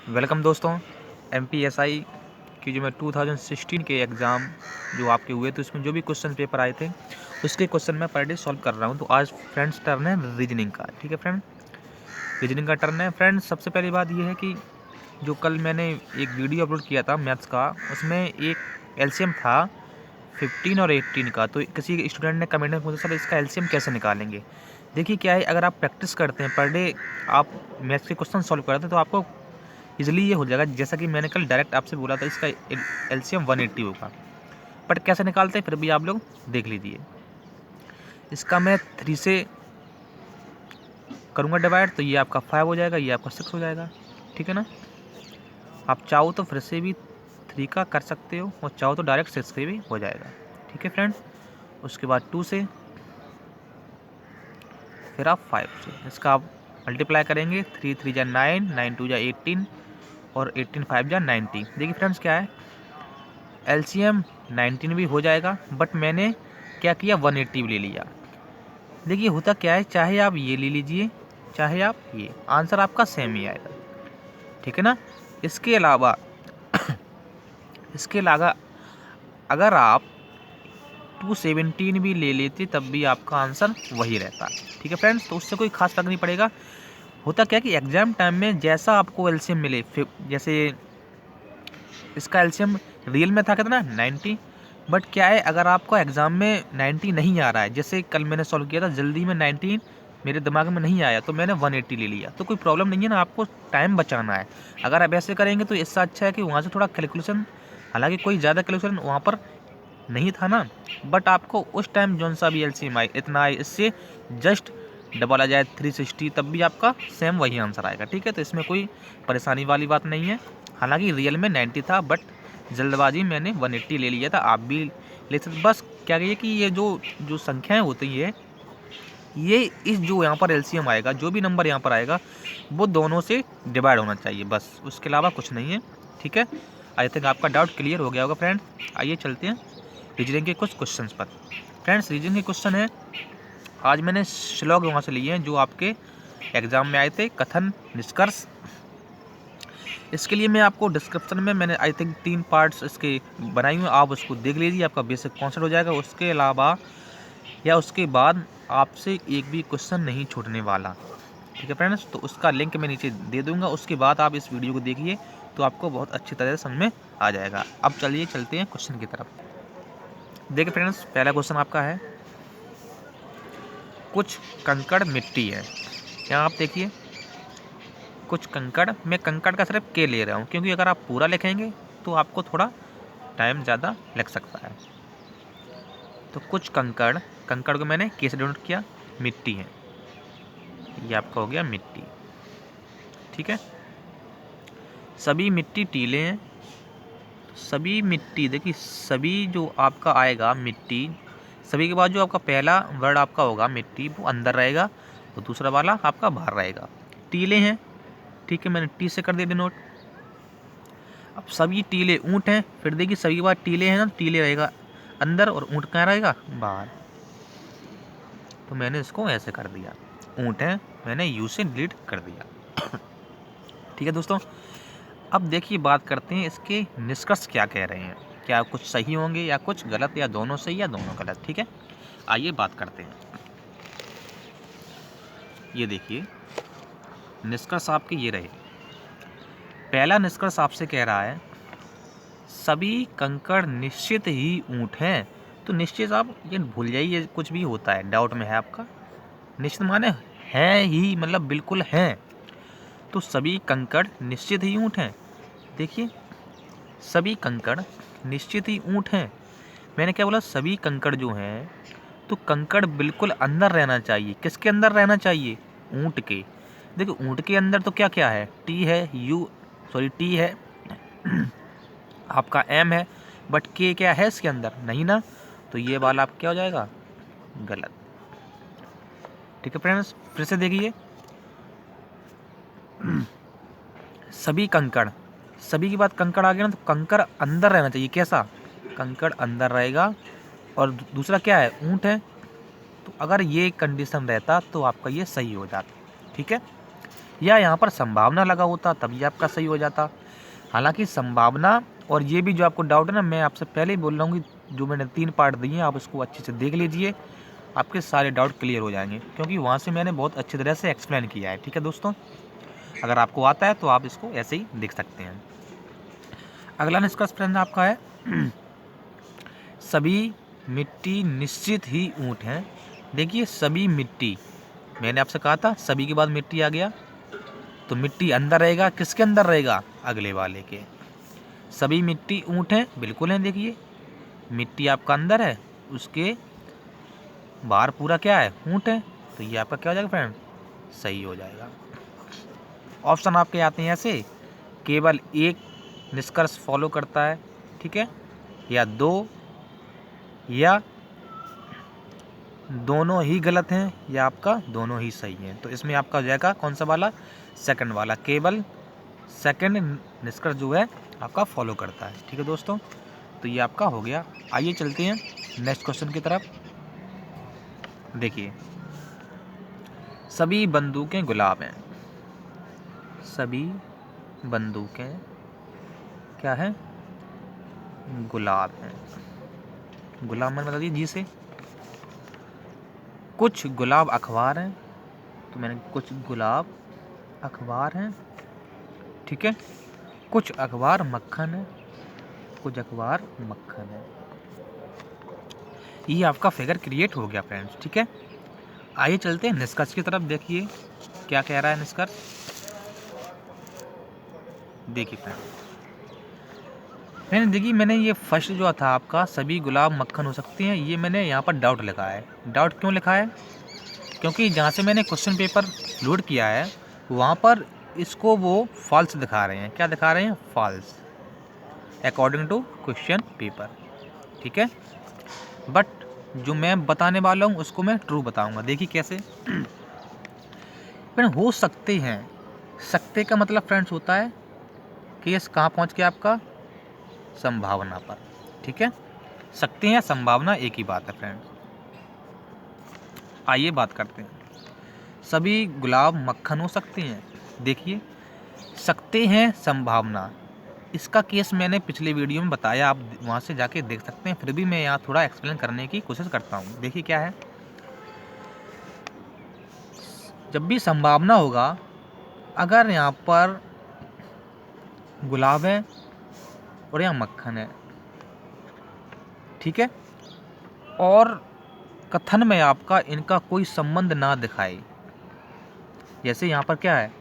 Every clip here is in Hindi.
वेलकम दोस्तों। एमपीएसआई की जो मैं 2016 के एग्ज़ाम जो आपके हुए थे उसमें जो भी क्वेश्चन पेपर आए थे उसके क्वेश्चन मैं पर डे सॉल्व कर रहा हूं। तो आज फ्रेंड्स टर्न है रीजनिंग का। ठीक है फ्रेंड, रीजनिंग का टर्न है। फ्रेंड्स सबसे पहली बात यह है कि जो कल मैंने एक वीडियो अपलोड किया था मैथ्स का, उसमें एक एलसीएम था 15 और 18 का। तो किसी स्टूडेंट ने कमेंट में पूछा सर इसका एलसीएम कैसे निकालेंगे। देखिए क्या है, अगर आप प्रैक्टिस करते हैं पर डे, आप मैथ्स के क्वेश्चन सॉल्व करते हैं तो आपको इजीली ये हो जाएगा। जैसा कि मैंने कल डायरेक्ट आपसे बोला था इसका एलसीएम 180 होगा। बट कैसे निकालते हैं फिर भी आप लोग देख लीजिए। इसका मैं 3 से करूँगा डिवाइड, तो ये आपका 5 हो जाएगा, ये आपका 6 हो जाएगा। ठीक है ना। आप चाहो तो फिर से भी 3 का कर सकते हो और चाहो तो डायरेक्ट 6 के भी हो जाएगा। ठीक है फ्रेंड। उसके बाद 2 से, फिर आप 5 से इसका आप मल्टीप्लाई करेंगे। 3 3 जा 9, 9 2 जा 18 और 18 5 जा 90। देखिए फ्रेंड्स क्या है, एलसीएम 19 भी हो जाएगा, बट मैंने क्या किया 180 ले लिया। देखिए होता क्या है, चाहे आप ये ले लीजिए चाहे आप ये, आंसर आपका सेम ही आएगा। ठीक है ना। इसके अलावा इसके अलावा अगर आप 217 भी ले लेते तब भी आपका आंसर वही रहता। ठीक है फ्रेंड्स, तो उससे कोई खास फर्क नहीं पड़ेगा। होता क्या कि एग्जाम टाइम में जैसा आपको एलसीएम मिले, जैसे इसका एलसीएम रियल में था कितना 90, बट क्या है अगर आपको एग्ज़ाम में 90 नहीं आ रहा है, जैसे कल मैंने सॉल्व किया था जल्दी में 90 मेरे दिमाग में नहीं आया तो मैंने 180 ले लिया, तो कोई प्रॉब्लम नहीं है ना, आपको टाइम बचाना है। अगर आप ऐसे करेंगे तो इससे अच्छा है कि वहाँ से थोड़ा कैलकुलेशन, हालांकि कोई ज़्यादा कैलकुलेशन वहाँ पर नहीं था ना, बट आपको उस टाइम जौन सा भी एलसीएम आए इतना आए, इससे जस्ट डबल आ जाए 360 तब भी आपका सेम वही आंसर आएगा। ठीक है, तो इसमें कोई परेशानी वाली बात नहीं है। हालांकि रियल में 90 था बट जल्दबाजी मैंने 180 ले लिया था, आप भी ले सकते। बस क्या कहिए कि ये जो जो संख्याएं होती है, ये इस जो यहाँ पर एलसीएम आएगा, जो भी नंबर यहाँ पर आएगा वो दोनों से डिवाइड होना चाहिए, बस उसके अलावा कुछ नहीं है। ठीक है, आई थिंक आपका डाउट क्लियर हो गया होगा फ्रेंड। आइए चलते हैं रीजनिंग के कुछ क्वेश्चंस पर। फ्रेंड्स रीजनिंग के क्वेश्चन है, आज मैंने श्लोक वहाँ से लिए हैं जो आपके एग्जाम में आए थे, कथन निष्कर्ष। इसके लिए मैं आपको डिस्क्रिप्शन में मैंने आई थिंक 3 पार्ट्स इसके बनाई हुए, आप उसको देख लीजिए, आपका बेसिक कॉन्सेप्ट हो जाएगा। उसके अलावा या उसके बाद आपसे एक भी क्वेश्चन नहीं छूटने वाला। ठीक है फ्रेंड्स, तो उसका लिंक मैं नीचे दे दूंगा, उसके बाद आप इस वीडियो को देखिए तो आपको बहुत अच्छी तरह से समझ में आ जाएगा। अब चलिए चलते हैं क्वेश्चन की तरफ। देखिए फ्रेंड्स, पहला क्वेश्चन आपका है, कुछ कंकड़ मिट्टी है। यहाँ आप देखिए कुछ कंकड़, मैं कंकड़ का सिर्फ के ले रहा हूँ क्योंकि अगर आप पूरा लिखेंगे तो आपको थोड़ा टाइम ज़्यादा लग सकता है। तो कुछ कंकड़, कंकड़ को मैंने के से डिनोट किया, मिट्टी है, ये आपका हो गया मिट्टी। ठीक है, सभी मिट्टी टीले हैं। सभी मिट्टी, देखिए सभी जो आपका आएगा मिट्टी, सभी के बाद जो आपका पहला वर्ड आपका होगा मिट्टी वो अंदर रहेगा और दूसरा वाला आपका बाहर रहेगा। टीले हैं, ठीक है, मैंने टी से कर दिया डिनोट। अब सभी टीले ऊँट हैं, फिर देखिए सभी के बाद टीले हैं ना, टीले रहेगा अंदर और ऊँट कहाँ रहेगा बाहर, तो मैंने इसको ऐसे कर दिया। ऊँट है, मैंने यू से डिलीट कर दिया। ठीक है दोस्तों, अब देखिए बात करते हैं इसके निष्कर्ष क्या कह रहे हैं, क्या कुछ सही होंगे या कुछ गलत, या दोनों सही या दोनों गलत। ठीक है, आइए बात करते हैं। ये देखिए निष्कर्ष आपके ये रहे। पहला निष्कर्ष आपसे कह रहा है सभी कंकड़ निश्चित ही ऊँट हैं। तो निश्चित आप ये भूल जाइए, कुछ भी होता है डाउट में है आपका, निश्चित माने हैं ही, मतलब बिल्कुल हैं। तो सभी कंकड़ निश्चित ही ऊँट हैं। देखिए सभी कंकड़ निश्चित ही ऊँट हैं, मैंने क्या बोला, सभी कंकड़ जो हैं, तो कंकड़ बिल्कुल अंदर रहना चाहिए। किसके अंदर रहना चाहिए, ऊँट के। देखो ऊँट के अंदर तो क्या क्या है, टी है, टी है आपका एम है, बट के क्या है इसके अंदर, नहीं ना, तो ये वाला आप क्या हो जाएगा गलत। ठीक है फ्रेंड्स, फिर से देखिए सभी कंकड़, सभी की बात कंकड़ आ गया ना, तो कंकड़ अंदर रहना चाहिए। कैसा, कंकड़ अंदर रहेगा, और दूसरा क्या है ऊँट है, तो अगर ये कंडीशन रहता तो आपका ये सही हो जाता। ठीक है, या यहाँ पर संभावना लगा होता तब ये आपका सही हो जाता। हालांकि संभावना और ये भी जो आपको डाउट है ना, मैं आपसे पहले ही बोल रहा हूँ कि जो मैंने 3 पार्ट दिए हैं आप उसको अच्छे से देख लीजिए, आपके सारे डाउट क्लियर हो जाएंगे, क्योंकि वहाँ से मैंने बहुत अच्छी तरह से एक्सप्लेन किया है। ठीक है दोस्तों, अगर आपको आता है तो आप इसको ऐसे ही देख सकते हैं। अगला निष्कर्ष फ्रेंड आपका है सभी मिट्टी निश्चित ही ऊँट हैं। देखिए सभी मिट्टी, मैंने आपसे कहा था सभी के बाद मिट्टी आ गया, तो मिट्टी अंदर रहेगा, किसके अंदर रहेगा, अगले वाले के। सभी मिट्टी ऊँट हैं, बिल्कुल हैं। देखिए मिट्टी आपका अंदर है, उसके बाहर पूरा क्या है, ऊँट है, तो ये आपका क्या हो जाएगा फ्रेंड, सही हो जाएगा। ऑप्शन आपके आते हैं ऐसे, केवल एक निष्कर्ष फॉलो करता है, ठीक है, या 2, या दोनों ही गलत हैं, या आपका दोनों ही सही हैं। तो इसमें आपका हो जाएगा कौन सा वाला, सेकंड वाला, केवल सेकंड निष्कर्ष जो है आपका फॉलो करता है। ठीक है दोस्तों, तो ये आपका हो गया। आइए चलते हैं नेक्स्ट क्वेश्चन की तरफ। देखिए सभी बंदूकें गुलाब हैं। सभी बंदूकें क्या है, गुलाब हैं। गुलाब मैंने बता दिया जी से। कुछ गुलाब अखबार हैं, तो मैंने कुछ गुलाब अखबार हैं, ठीक है। कुछ अखबार मक्खन है, कुछ अखबार मक्खन है। ये आपका फिगर क्रिएट हो गया फ्रेंड्स, ठीक है। आइए चलते हैं निष्कर्ष की तरफ। देखिए क्या कह रहा है निष्कर्ष। देखिए फ्रेंड देखिए मैंने ये फर्स्ट जो था आपका सभी गुलाब मक्खन हो सकते हैं, ये मैंने यहाँ पर डाउट लिखा है। डाउट क्यों लिखा है, क्योंकि जहाँ से मैंने क्वेश्चन पेपर लोड किया है वहाँ पर इसको वो फॉल्स दिखा रहे हैं। क्या दिखा रहे हैं, false, according to question paper, ठीक है। बट जो मैं बताने वाला हूँ उसको मैं ट्रू बताऊँगा। देखिए कैसे फ्रेंड, हो सकते हैं, सकते का मतलब फ्रेंड्स होता है केस कहाँ पहुँच गया आपका, संभावना पर, ठीक है। सकते हैं संभावना एक ही बात है फ्रेंड्स। आइए बात करते हैं, सभी गुलाब मक्खन हो सकते हैं। देखिए सकते हैं संभावना, इसका केस मैंने पिछले वीडियो में बताया, आप वहाँ से जाके देख सकते हैं, फिर भी मैं यहाँ थोड़ा एक्सप्लेन करने की कोशिश करता हूँ। देखिए क्या है, जब भी संभावना होगा, अगर यहाँ पर गुलाब है और यहाँ मक्खन है, ठीक है, और कथन में आपका इनका कोई संबंध ना दिखाए, जैसे यहाँ पर क्या है,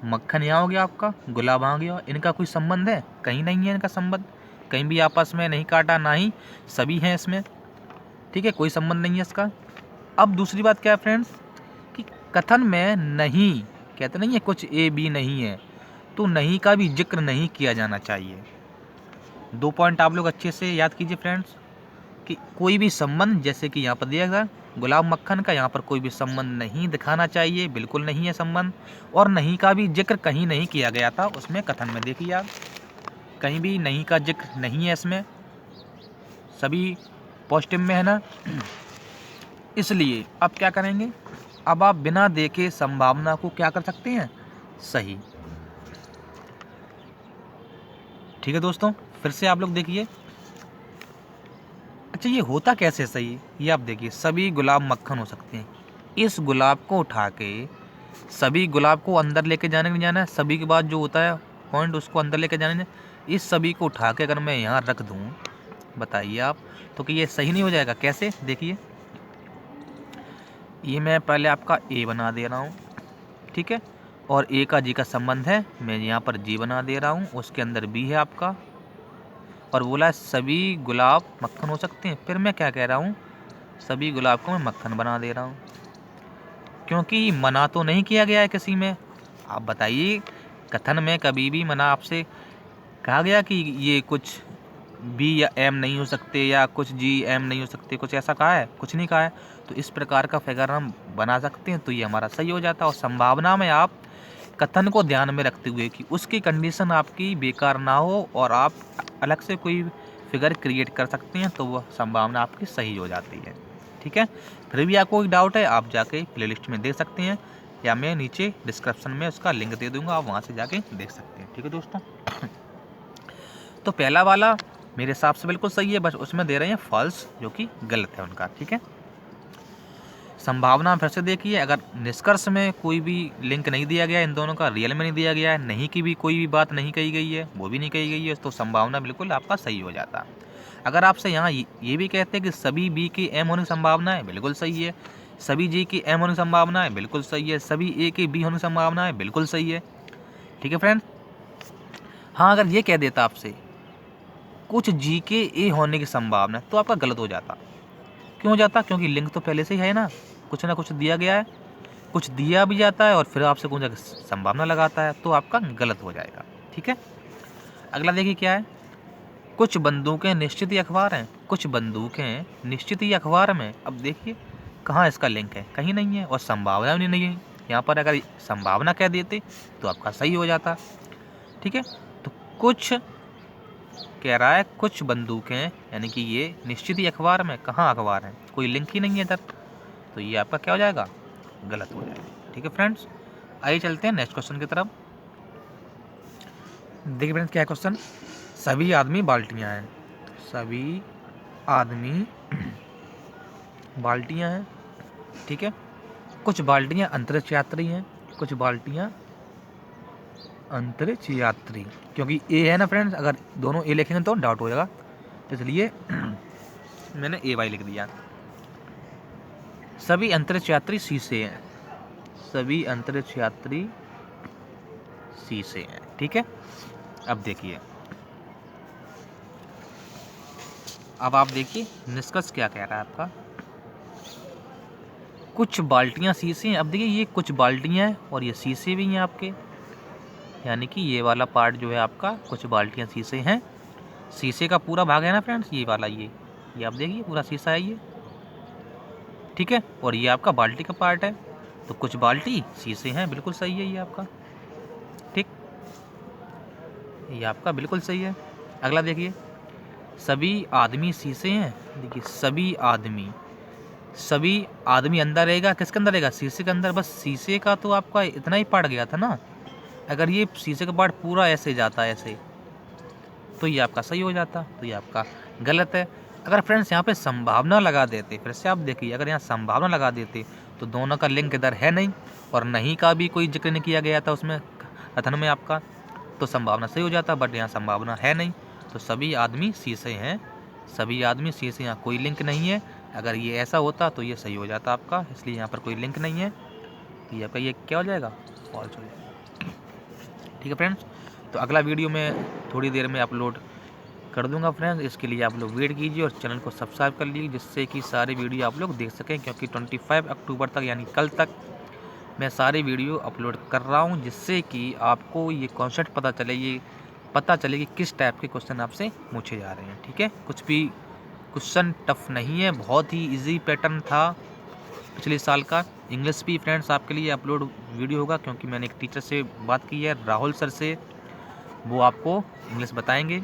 मक्खन यहाँ हो गया आपका, गुलाब आ गया, इनका कोई संबंध है, कहीं नहीं है इनका संबंध, कहीं भी आपस में नहीं काटा, ना ही सभी हैं इसमें, ठीक है, कोई संबंध नहीं है इसका। अब दूसरी बात क्या है फ्रेंड्स, कि कथन में नहीं, कहते नहीं है कुछ ए बी नहीं है, तो नहीं का भी जिक्र नहीं किया जाना चाहिए। 2 पॉइंट आप लोग अच्छे से याद कीजिए फ्रेंड्स, कि कोई भी संबंध, जैसे कि यहाँ पर दिया गया गुलाब मक्खन का, यहाँ पर कोई भी संबंध नहीं दिखाना चाहिए, बिल्कुल नहीं है संबंध, और नहीं का भी जिक्र कहीं नहीं किया गया था उसमें कथन में। देखिए आप, कहीं भी नहीं का जिक्र नहीं है इसमें, सभी पॉजिटिव में है ना। इसलिए अब क्या करेंगे, अब आप बिना देखे संभावना को क्या कर सकते हैं, सही। ठीक है दोस्तों, फिर से आप लोग देखिए। अच्छा ये होता कैसे सही, ये आप देखिए, सभी गुलाब मक्खन हो सकते हैं। इस गुलाब को उठा के सभी गुलाब को अंदर लेके जाने नहीं जाना है, सभी के बाद जो होता है पॉइंट उसको अंदर लेके जाने, इस सभी को उठा के अगर मैं यहाँ रख दूँ, बताइए आप, तो कि ये सही नहीं हो जाएगा। कैसे, देखिए ये मैं पहले आपका ए बना दे रहा हूँ, ठीक है, और ए का जी का संबंध है, मैं यहाँ पर जी बना दे रहा हूँ, उसके अंदर बी है आपका, और बोला सभी गुलाब मक्खन हो सकते हैं। फिर मैं क्या कह रहा हूँ, सभी गुलाब को मैं मक्खन बना दे रहा हूँ, क्योंकि मना तो नहीं किया गया है किसी में। आप बताइए, कथन में कभी भी मना आपसे कहा गया कि ये कुछ बी या एम नहीं हो सकते, या कुछ जी एम नहीं हो सकते, कुछ ऐसा कहा है, कुछ नहीं कहा है। तो इस प्रकार का फिगर हम बना सकते हैं, तो ये हमारा सही हो जाता है। और संभावना में आप कथन को ध्यान में रखते हुए कि उसकी कंडीशन आपकी बेकार ना हो और आप अलग से कोई फिगर क्रिएट कर सकते हैं, तो वह संभावना आपकी सही हो जाती है। ठीक है, फिर भी आपको कोई डाउट है आप जाके प्लेलिस्ट में देख सकते हैं, या मैं नीचे डिस्क्रिप्शन में उसका लिंक दे दूंगा, आप वहाँ से जाके देख सकते हैं। ठीक है दोस्तों। तो पहला वाला मेरे हिसाब से बिल्कुल सही है, बस उसमें दे रहे हैं फॉल्स, जो कि गलत है उनका। ठीक है, संभावना फिर से देखिए, अगर निष्कर्ष में कोई भी लिंक नहीं दिया गया है, इन दोनों का रियल में नहीं दिया गया है, नहीं की भी कोई भी बात नहीं कही गई है, वो भी नहीं कही गई है, तो संभावना बिल्कुल आपका सही हो जाता। अगर आपसे यहाँ ये भी कहते हैं कि सभी बी की एम होने की संभावना है, बिल्कुल सही है। सभी जी की एम होने की संभावना है, बिल्कुल सही है। सभी ए की बी होने की संभावना है, बिल्कुल सही है। ठीक है फ्रेंड। हाँ, अगर ये कह देता आपसे कुछ जी के ए होने की संभावना है, तो आपका गलत हो जाता। क्यों हो जाता? क्योंकि लिंक तो पहले से ही है ना कुछ दिया गया है, कुछ दिया भी जाता है और फिर आपसे कुछ संभावना लगाता है, तो आपका गलत हो जाएगा। ठीक है, अगला देखिए क्या है। कुछ बंदूकें निश्चित ही अखबार हैं, कुछ बंदूकें निश्चित ही अखबार में। अब देखिए कहाँ इसका लिंक है, कहीं नहीं है, और संभावना भी नहीं है। यहाँ पर अगर संभावना कह देते तो आपका सही हो जाता। ठीक है, तो कुछ कह रहा है कुछ बंदूकें, यानी कि ये निश्चित ही अखबार में, कहाँ अखबार है, कोई लिंक ही नहीं है इधर, तो ये आपका क्या हो जाएगा? गलत हो जाएगा। ठीक है फ्रेंड्स, आइए चलते हैं नेक्स्ट क्वेश्चन की तरफ। देखिए फ्रेंड्स क्या है क्वेश्चन। सभी आदमी बाल्टियां हैं, सभी आदमी बाल्टियां हैं। ठीक है, कुछ बाल्टियां अंतरिक्ष यात्री हैं, कुछ बाल्टियां अंतरिक्ष यात्री, क्योंकि ए है ना फ्रेंड्स, अगर दोनों ए लिखेंगे तो डाउट हो जाएगा, इसलिए मैंने ए वाई लिख दिया। सभी अंतरिक्ष यात्री शीशे हैं, सभी अंतरिक्ष यात्री शीशे हैं। ठीक है, अब देखिए, अब आप देखिए निष्कर्ष क्या कह रहा है आपका। कुछ बाल्टियां शीशे हैं। अब देखिए ये कुछ बाल्टियां हैं और ये शीशे भी हैं आपके, यानी कि ये वाला पार्ट जो है आपका कुछ बाल्टियां शीशे हैं। शीशे का पूरा भाग है ना फ्रेंड्स, ये वाला, ये आप देखिए पूरा शीशा है ये। ठीक है, और ये आपका बाल्टी का पार्ट है, तो कुछ बाल्टी शीशे हैं, बिल्कुल सही है ये आपका। ठीक, ये आपका बिल्कुल सही है। अगला देखिए, सभी आदमी शीशे हैं। देखिए सभी आदमी अंदर रहेगा, किसके अंदर रहेगा? शीशे के अंदर। बस शीशे का तो आपका इतना ही पार्ट गया था ना, अगर ये शीशे का पार्ट पूरा ऐसे जाता ऐसे, तो ये आपका सही हो जाता, तो ये आपका गलत है। अगर फ्रेंड्स यहाँ पे संभावना लगा देते, फिर से आप देखिए, अगर यहाँ संभावना लगा देते तो दोनों का लिंक इधर है नहीं, और नहीं का भी कोई जिक्र नहीं किया गया था उसमें कथन में आपका, तो संभावना सही हो जाता, बट यहाँ संभावना है नहीं, तो सभी आदमी शीशे हैं, सभी आदमी शीशे, यहाँ कोई लिंक नहीं है। अगर ये ऐसा होता तो ये सही हो जाता आपका, इसलिए यहाँ पर कोई लिंक नहीं है, तो ये आपका ये क्या हो जाएगा? फॉल्स हो जाएगा। ठीक है फ्रेंड्स, तो अगला वीडियो में थोड़ी देर में अपलोड कर दूंगा फ्रेंड्स, इसके लिए आप लोग वेट कीजिए और चैनल को सब्सक्राइब कर लीजिए, जिससे कि सारे वीडियो आप लोग देख सकें, क्योंकि 25 अक्टूबर तक यानी कल तक मैं सारे वीडियो अपलोड कर रहा हूं, जिससे कि आपको ये कॉन्सेप्ट पता चले कि किस टाइप के क्वेश्चन आपसे पूछे जा रहे हैं। ठीक है, कुछ भी क्वेश्चन टफ नहीं है, बहुत ही ईजी पैटर्न था पिछले साल का। इंग्लिश भी फ्रेंड्स आपके लिए अपलोड वीडियो होगा, क्योंकि मैंने एक टीचर से बात की है, राहुल सर से, वो आपको इंग्लिश बताएंगे,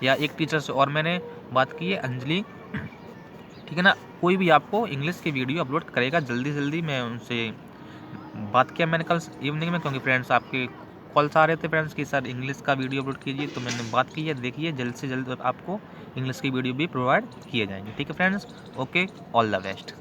या एक टीचर से और मैंने बात की है, अंजलि। ठीक है ना, कोई भी आपको इंग्लिश की वीडियो अपलोड करेगा जल्दी। मैं उनसे बात किया मैंने कल इवनिंग में, क्योंकि फ्रेंड्स आपके कॉल्स आ रहे थे फ्रेंड्स कि सर इंग्लिश का वीडियो अपलोड कीजिए, तो मैंने बात की है, देखिए जल्द से जल्द आपको इंग्लिश की वीडियो भी प्रोवाइड किए जाएंगे। ठीक है friends, okay, all the best.